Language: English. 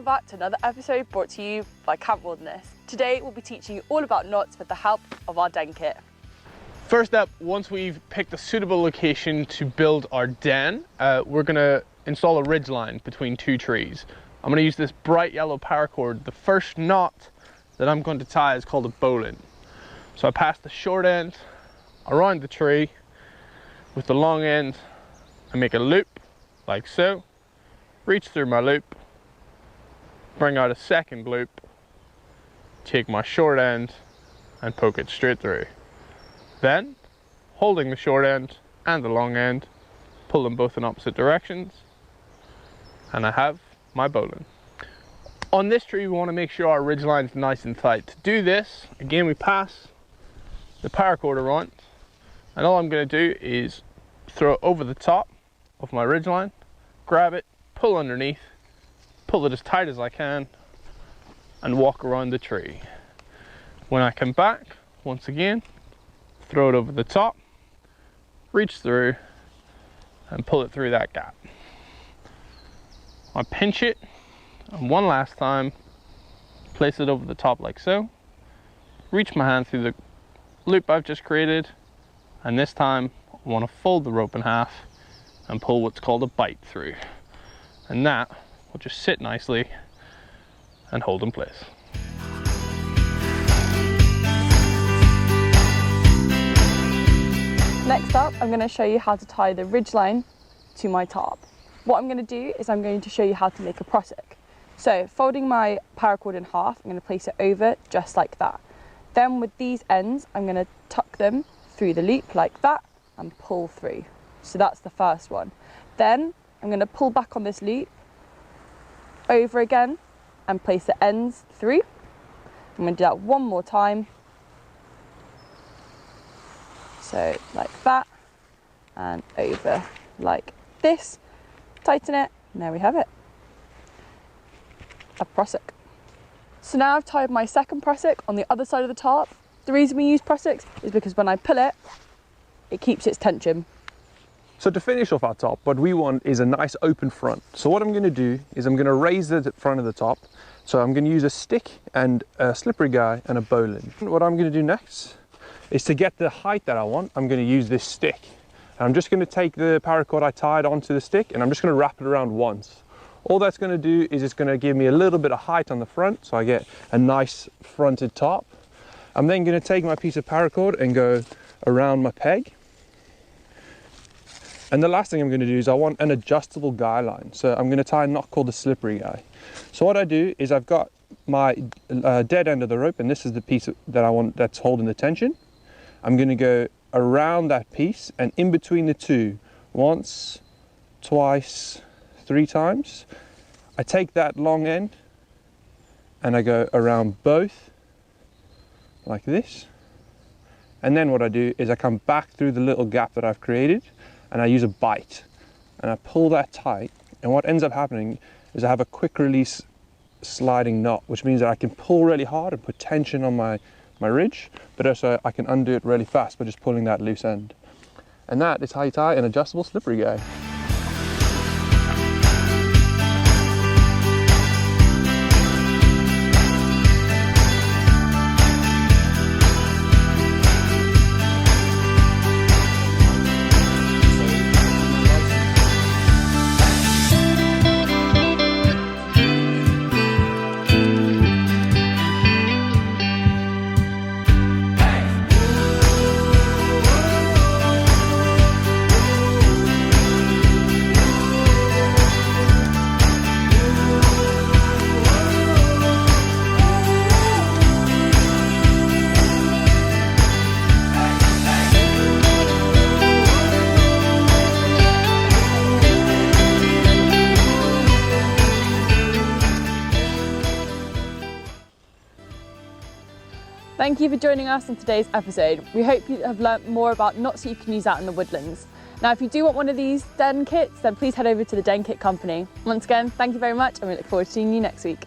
back to another episode brought to you by Camp Wilderness. Today we'll be teaching you all about knots with the help of our den kit. First up, once we've picked a suitable location to build our den, we're going to install a ridgeline between two trees. I'm going to use this bright yellow paracord. The first knot that I'm going to tie is called a bowline. So I pass the short end around the tree with the long end and make a loop like so, reach through my loop, bring out a second loop, take my short end and poke it straight through. Then, holding the short end and the long end, pull them both in opposite directions, and I have my bowline. On this tree, we want to make sure our ridgeline is nice and tight. To do this, again, we pass the paracord around, and all I'm going to do is throw it over the top of my ridgeline, grab it, pull underneath, pull it as tight as I can, and walk around the tree. When I come back, once again, throw it over the top, reach through, and pull it through that gap. I pinch it, and one last time, place it over the top like so, reach my hand through the loop I've just created, and this time I want to fold the rope in half and pull what's called a bite through. And that will just sit nicely and hold in place. Next up, I'm going to show you how to tie the ridgeline to my tarp. What I'm going to do is I'm going to show you how to make a prusik. So, folding my paracord in half, I'm going to place it over just like that. Then with these ends, I'm going to tuck them through the loop like that and pull through. So that's the first one. Then I'm going to pull back on this loop over again and place the ends through. I'm going to do that one more time. So like that, and over like this. Tighten it, and there we have it. A prusik. So now I've tied my second prusik on the other side of the tarp. The reason we use prusiks is because when I pull it, it keeps its tension. So to finish off our top, what we want is a nice open front. So what I'm going to do is I'm going to raise the front of the top. So I'm going to use a stick and a slippery guy and a bowline. What I'm going to do next is to get the height that I want, I'm going to use this stick. And I'm just going to take the paracord I tied onto the stick and I'm just going to wrap it around once. All that's going to do is it's going to give me a little bit of height on the front, so I get a nice fronted top. I'm then going to take my piece of paracord and go around my peg. And the last thing I'm going to do is I want an adjustable guy line. So I'm going to tie a knot called the slippery guy. So what I do is I've got my dead end of the rope, and this is the piece that I want that's holding the tension. I'm going to go around that piece and in between the two, once, twice, 3 times. I take that long end and I go around both like this. And then what I do is I come back through the little gap that I've created and I use a bite and I pull that tight, and what ends up happening is I have a quick release sliding knot, which means that I can pull really hard and put tension on my ridge, but also I can undo it really fast by just pulling that loose end. And that is how you tie an adjustable slippery guy. Thank you for joining us on today's episode. We hope you have learnt more about knots that you can use out in the woodlands. Now, if you do want one of these den kits, then please head over to the Den Kit Company. Once again, thank you very much, and we look forward to seeing you next week.